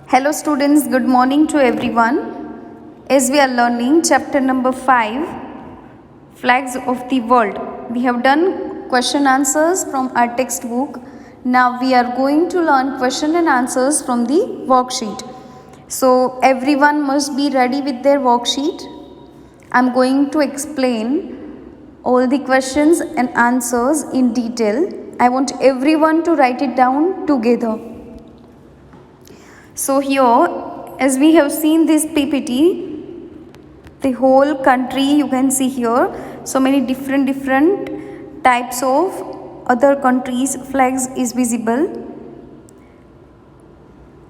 Hello students, good morning to everyone. As we are learning chapter number 5, Flags of the World. We have done question answers from our textbook. Now we are going to learn question and answers from the worksheet. So everyone must be ready with their worksheet. I am going to explain all the questions and answers in detail. I want everyone to write it down together. So here, as we have seen this PPT, the whole country you can see here, so many different types of other countries' flags is visible.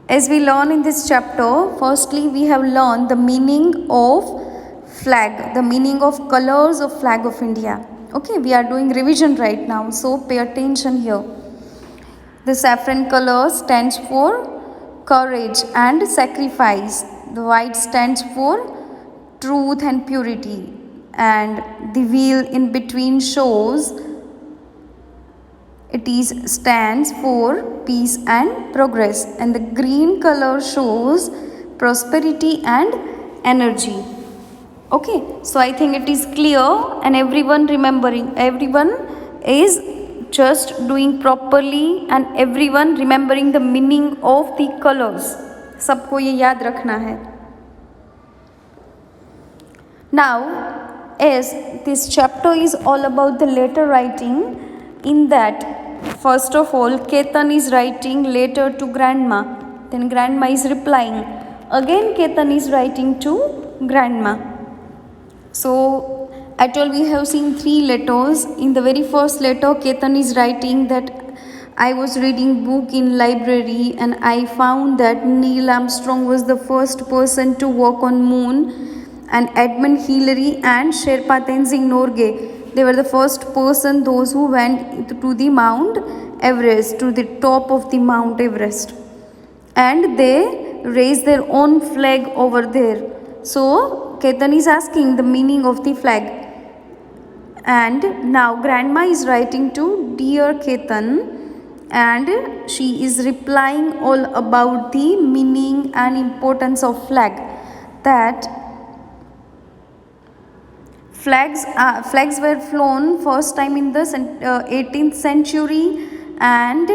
As we learn in this chapter, firstly we have learned the meaning of flag, the meaning of colors of flag of India. Okay, we are doing revision right now, so pay attention here. The saffron color stands for courage and sacrifice. The white stands for truth and purity, and the wheel in between shows it stands for peace and progress, and the green color shows prosperity and energy. Okay, so I think it is clear and everyone is just doing properly and everyone remembering the meaning of the colors. सबको ये याद रखना है. Now, as this chapter is all about the letter writing, in that first of all Ketan is writing letter to grandma, then grandma is replying. Again Ketan is writing to grandma. So I told we have seen 3 letters. In the very first letter, Ketan is writing that I was reading book in library and I found that Neil Armstrong was the first person to walk on moon, and Edmund Hillary and Sherpa Tenzing Norgay, they were the first person, those who went to the Mount Everest, to the top of the Mount Everest, and they raised their own flag over there. So Ketan is asking the meaning of the flag. And now grandma is writing to dear Ketan, and she is replying all about the meaning and importance of flag. That flags were flown first time in the 18th century, and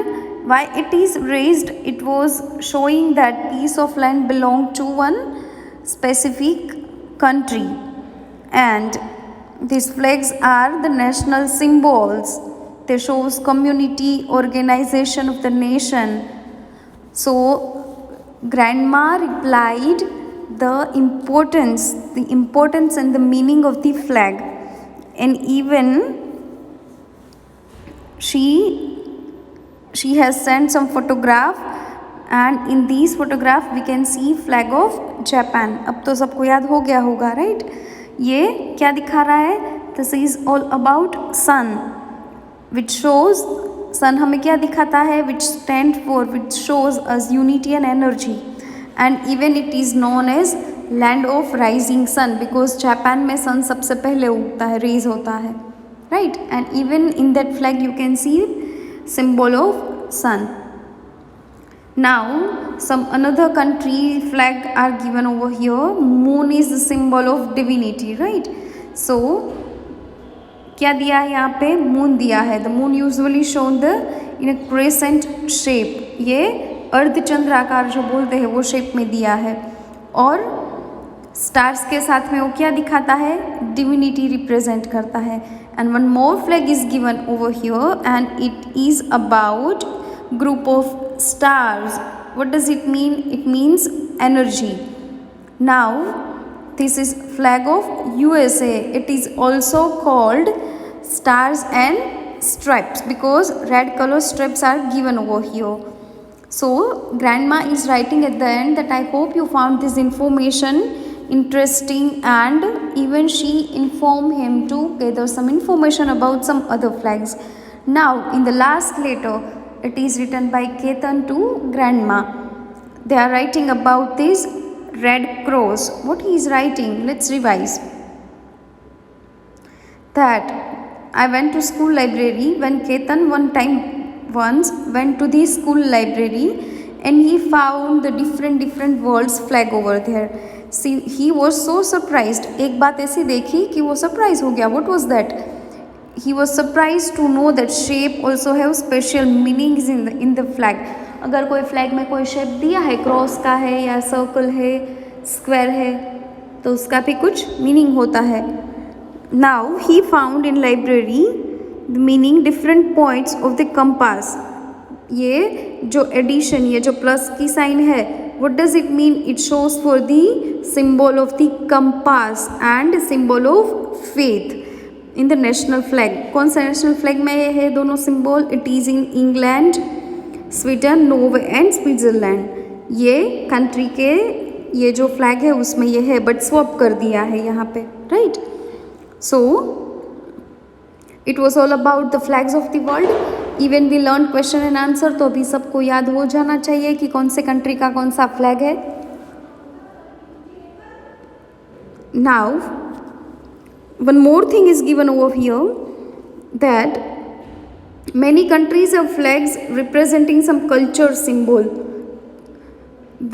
why it is raised, it was showing that piece of land belonged to one specific country, and these flags are the national symbols. They shows community organization of the nation. So grandma replied the importance and the meaning of the flag, and even she has sent some photograph, and in these photograph we can see flag of Japan. अब तो सबको याद हो गया होगा, right? ये क्या दिखा रहा है? This is all about sun, which shows sun हमें क्या दिखाता है? Which stand for, which shows us unity and energy, and even it is known as land of rising sun because Japan में sun सबसे पहले उगता है, raise होता है, right? And even in that flag you can see symbol of sun. Now some another country flag are given over here. Moon is the symbol of divinity, right? So क्या दिया है यहाँ पे? मून दिया है. The moon usually shown the in a crescent shape. ये अर्धचंद्राकार जो बोलते हैं वो शेप में दिया है, और स्टार्स के साथ में वो क्या दिखाता है? डिविनिटी रिप्रेजेंट करता है. And one more flag is given over here, and it is about group of stars. What does it mean? It means energy. Now this is flag of USA. It is also called stars and stripes because red color stripes are given over here. So grandma is writing at the end that I hope you found this information interesting, and even she informed him to gather some information about some other flags. Now in the last letter, it is written by Ketan to grandma. They are writing about this Red Cross. What he is writing? Let's revise. That I went to school library when Ketan once went to the school library and he found the different world's flag over there. See, he was so surprised. एक बात ऐसी देखी कि वो surprise हो गया. What was that? He was surprised to know that shape also have special meanings in the flag. अगर कोई फ्लैग में कोई शेप दिया है, क्रॉस का है या सर्कल है, स्क्वायर है, तो उसका भी कुछ मीनिंग होता है. Now he found in library the meaning different points of the compass. ये जो एडिशन, ये जो प्लस की साइन है, what does it mean? It shows for the symbol of the compass and symbol of faith in the national flag. कौन सा national flag में ये है दोनों symbol? It is in England, Sweden, Norway and Switzerland. ये country के ये जो फ्लैग है उसमें ये है, बट स्वैप कर दिया है यहाँ पे, right? So it was all about the flags of the world. Even we learn question and answer, तो अभी सबको याद हो जाना चाहिए कि कौन से कंट्री का कौन सा फ्लैग है. Now one more thing is given over here, that many countries have flags representing some culture symbol.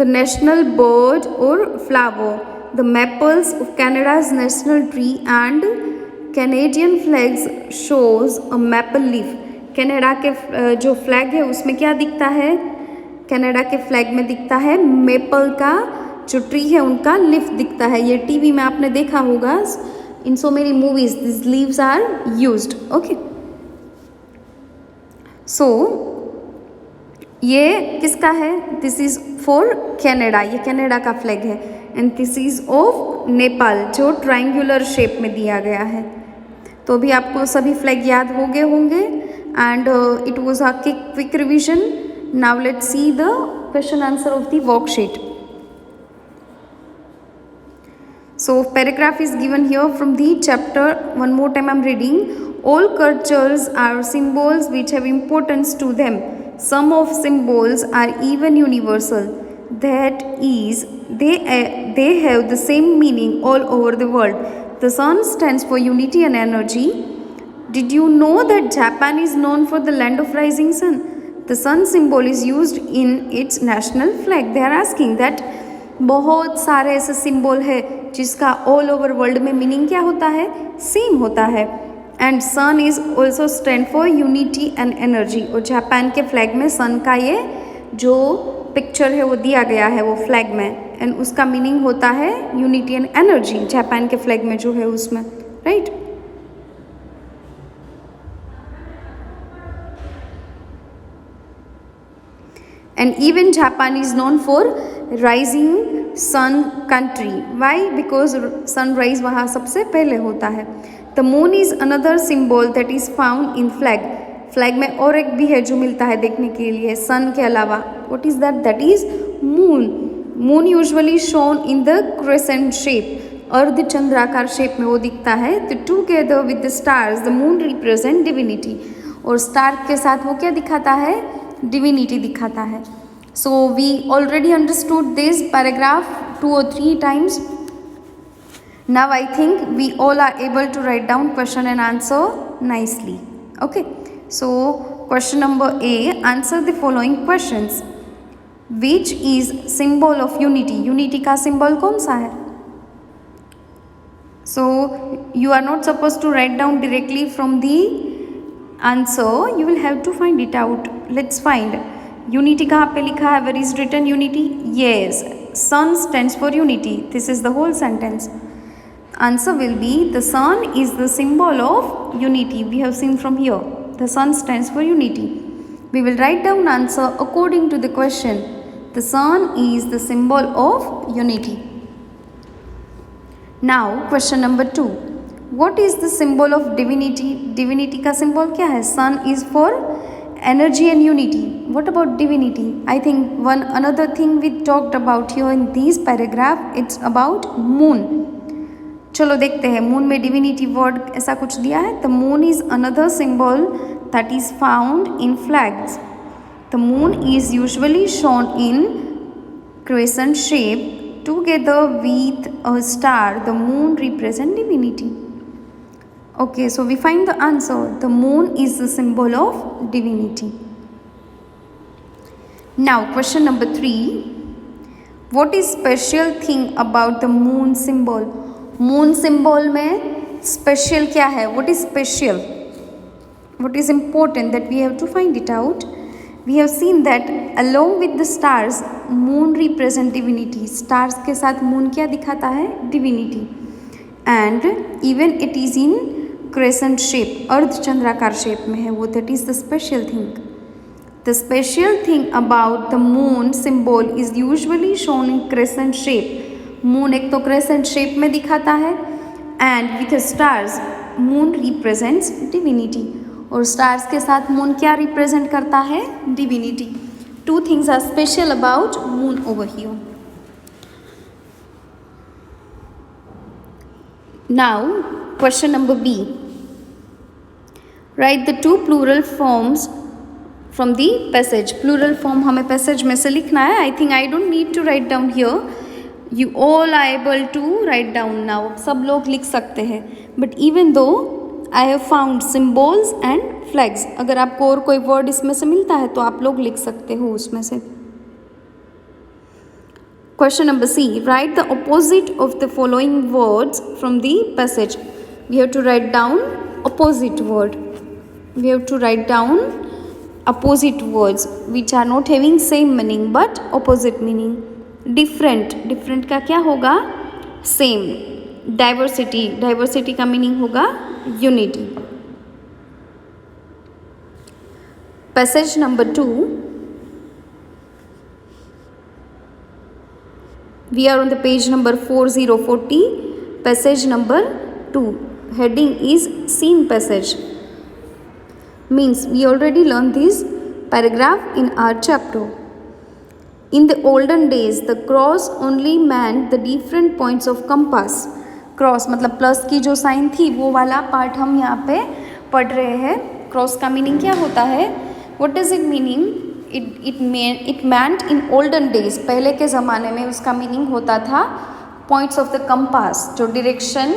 The national bird or flower, the maples of Canada's national tree, and Canadian flags shows a maple leaf. Canada के जो flag है उसमें क्या दिखता है? Canada के flag में दिखता है मेपल का जो ट्री है उनका लीफ दिखता है. ये टीवी में आपने देखा होगा, in so many movies this leaves are used. Okay, so ये किसका है? दिस इज़ फॉर कनाडा, ये कनाडा का फ्लैग है. And this is of Nepal, जो ट्रायंगुलर शेप में दिया गया है. तो अभी आपको सभी फ्लैग याद हो गए होंगे. And it was a quick revision. Now let's see the question answer of the worksheet. So paragraph is given here from the chapter. One more time I'm reading. All cultures are symbols which have importance to them. Some of symbols are even universal. That is, they have the same meaning all over the world. The sun stands for unity and energy. Did you know that Japan is known for the land of rising sun? The sun symbol is used in its national flag. They are asking that बहुत सारे ऐसे symbol है जिसका all over world में meaning क्या होता है? Same होता है. And sun is also stand for unity and energy. और जापान के फ्लैग में सन का ये जो पिक्चर है वो दिया गया है वो फ्लैग में, एंड उसका मीनिंग होता है यूनिटी एंड एनर्जी. जापान के फ्लैग में जो है उसमें, right? And even Japan is known for rising sun country. Why? Because sunrise वहाँ सबसे पहले होता है. The moon is another symbol that is found in flag. Flag में और एक भी है जो मिलता है देखने के लिए sun के अलावा. What is that? That is moon. Moon usually shown in the crescent shape. अर्ध चंद्राकार शेप में वो दिखता है. The together with the stars, the moon represent divinity. और स्टार के साथ वो क्या दिखाता है? डिविनिटी दिखाता है. So we already understood this paragraph 2 or 3 times. Now I think we all are able to write down question and answer nicely. Okay, so question number A, answer the following questions. Which is symbol of unity? Unity का symbol कौन सा है? So you are not suppose to write down directly from the answer, you will have to find it out. Let's find. Unity कहाँ पे लिखा है? Where is written unity? Yes, sun stands for unity. This is the whole sentence. Answer will be the sun is the symbol of unity. We have seen from here. The sun stands for unity. We will write down answer according to the question. The sun is the symbol of unity. Now question number 2. What is the symbol of divinity? Divinity का symbol क्या है? Sun is for energy and unity. What about divinity? I think one another thing we talked about here in this paragraph, it's about moon. चलो देखते हैं. moon में divinity word ऐसा कुछ दिया है. The moon is another symbol that is found in flags. The moon is usually shown in crescent shape together with a star. The moon represents divinity. Okay, so we find the answer. The moon is the symbol of divinity. Now question number 3, what is special thing about the moon symbol? Moon symbol में special क्या है? What is special? What is important that we have to find it out? We have seen that along with the stars, moon represent divinity. Stars के साथ moon क्या दिखाता है? Divinity. And even it is in crescent shape, अर्धचंद्राकार shape में है वो. That is the special thing. The special thing about the moon symbol is usually shown in crescent shape. Moon एक तो crescent shape में दिखाता है, and with the stars, moon represents divinity. और stars के साथ moon क्या represent करता है? Divinity. Two things are special about moon over here. Now, question number B. Write the two plural forms from the passage. Plural form हमें passage में से लिखना है. I think I don't need to write down here. You all are able to write down now. सब लोग लिख सकते हैं. But even though I have found symbols and flags. अगर आपको और कोई word इसमें से मिलता है तो आप लोग लिख सकते हो उसमें से. Question number C. Write the opposite of the following words from the passage. We have to write down opposite word. We have to write down opposite words which are not having same meaning but opposite meaning. Different. Different का क्या होगा? Same. Diversity. Diversity का meaning होगा unity. Passage number 2. We are on the page number 4040. Passage number 2. Heading is Scene Passage. Means we already learned this paragraph in our chapter. In the olden days, the cross only manned the different points of compass. Cross मतलब plus की जो sign थी वो वाला part हम यहाँ पे पढ़ रहे हैं. क्रॉस का मीनिंग क्या होता है? What does it meaning? It meant in olden days. पहले के ज़माने में उसका मीनिंग होता था points of the compass. जो डायरेक्शन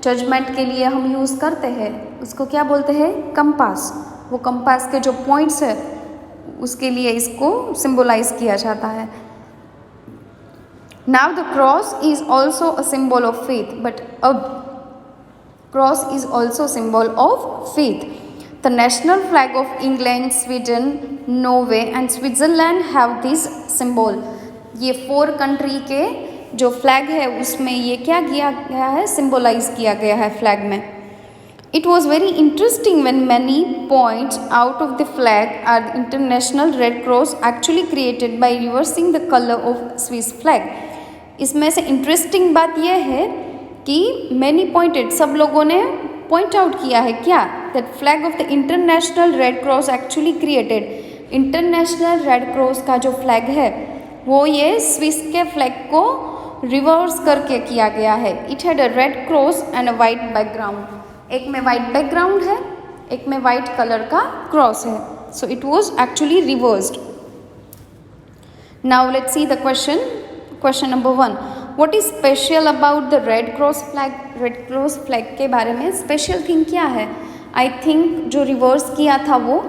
जजमेंट के लिए हम यूज़ करते हैं उसको क्या बोलते हैं? कंपास. वो कंपास के जो पॉइंट्स है उसके लिए इसको सिंबलाइज किया जाता है. Now the cross is also a symbol of faith, but a cross is also symbol of faith. The national flag of England, Sweden, Norway and Switzerland have this symbol. ये 4 country के जो flag है उसमें ये क्या किया गया है? सिंबलाइज किया गया है फ्लैग में. It was very interesting when many points out of the flag are the International Red Cross actually created by reversing the color of Swiss flag. इसमें से इंटरेस्टिंग बात यह है कि many pointed सब लोगों ने पॉइंट आउट किया है क्या? That flag of the International Red Cross actually created. International red cross का जो फ्लैग है वो ये स्विस के फ्लैग को रिवर्स करके किया गया है. It had a red cross and a white background. एक में वाइट बैकग्राउंड है, एक में वाइट कलर का क्रॉस है. सो it was actually reversed. Now let's see the question. Question number 1. What is special about the red cross flag? Red cross flag के बारे में स्पेशल थिंग क्या है? आई थिंक जो रिवर्स किया था वो.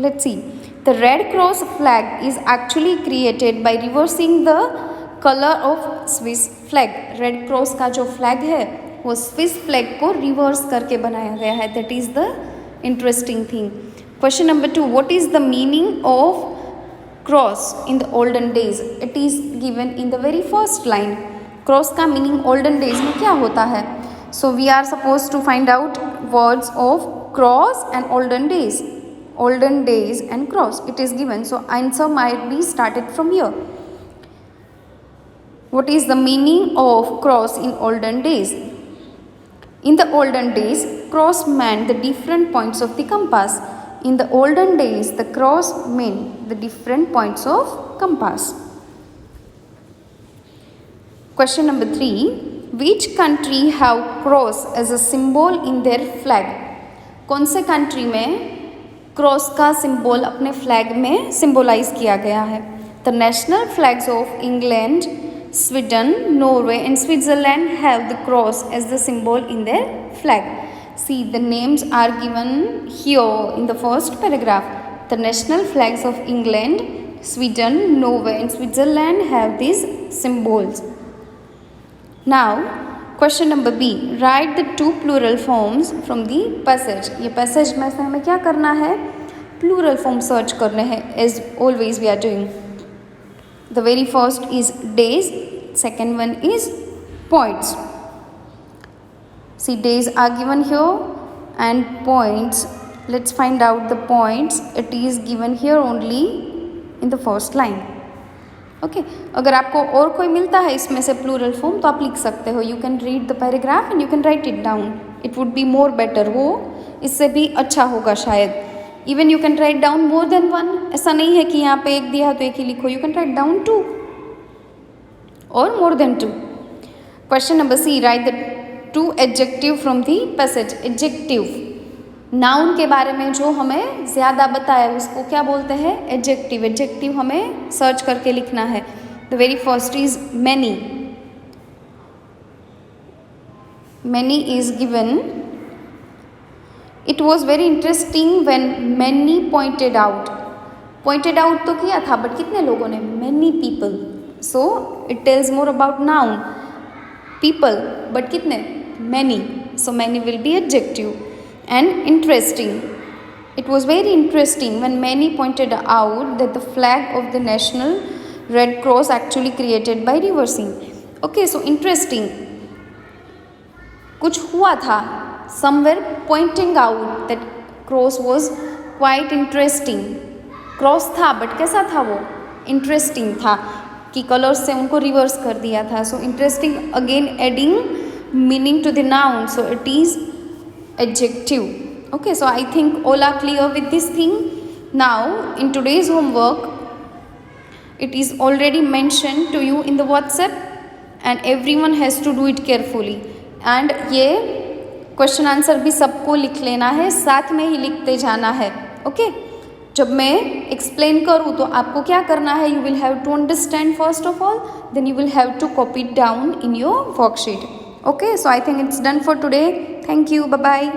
Let's see. The Red Cross flag is actually created by reversing the color of Swiss flag. Red Cross का जो flag है वो Swiss flag को reverse करके बनाया गया है. That is the interesting thing. Question number 2. What is the meaning of cross in the olden days? It is given in the very first line. Cross का meaning olden days में क्या होता है? So we are supposed to find out words of cross and olden days. Olden days and cross. It is given. So answer might be started from here. What is the meaning of cross in olden days? In the olden days, cross meant the different points of the compass. In the olden days, the cross meant the different points of compass. Question number 3. Which country have cross as a symbol in their flag? कौन से country में cross का symbol अपने flag में symbolize किया गया है? The national flags of England, Sweden, Norway and Switzerland have the cross as the symbol in their flag. See the names are given here in the first paragraph. The national flags of England, Sweden, Norway and Switzerland have these symbols. Now question number B, write the two plural forms from the passage. ये passage में से हमें क्या करना है, plural form search करने हैं, as always we are doing. The very first is days, second one is points. See, days are given here and points, let's find out the points. It is given here only in the first line. Okay अगर आपको और कोई मिलता है इसमें से plural form तो आप लिख सकते हो. You can read the paragraph and you can write it down. It would be more better, वो इससे भी अच्छा होगा शायद. Even you can write down more than one. ऐसा नहीं है कि यहाँ पे एक दिया तो एक ही लिखो. यू कैन राइट डाउन 2 और more than 2. Question number C, write the 2 adjective from the passage. Adjective noun के बारे में जो हमें ज़्यादा बताया उसको क्या बोलते हैं, एडजेक्टिव. एडजेक्टिव हमें सर्च करके लिखना है. The very first is many. Many is given. It was very interesting when many pointed out. Pointed out तो किया था बट कितने लोगों ने, many people. So it tells more about noun. People but कितने, many. So many will be adjective. And interesting. It was very interesting when many pointed out that the flag of the National Red Cross actually created by reversing. Okay, so interesting. कुछ हुआ था. Somewhere pointing out that cross was quite interesting. Cross था but कैसा था वो, interesting था कि colours से उनको रिवर्स कर दिया था. So interesting again adding meaning to the noun. So it is adjective. Okay, so I think all are clear with this thing. Now in today's homework it is already mentioned to you in the WhatsApp and everyone has to do it carefully. And ये question answer भी सबको लिख लेना है, साथ में ही लिखते जाना है. ओके जब मैं एक्सप्लेन करूँ तो आपको क्या करना है, you will have to understand first of all, then you will have to copy it down in your worksheet. Okay, so I think it's done for today. Thank you. Bye bye.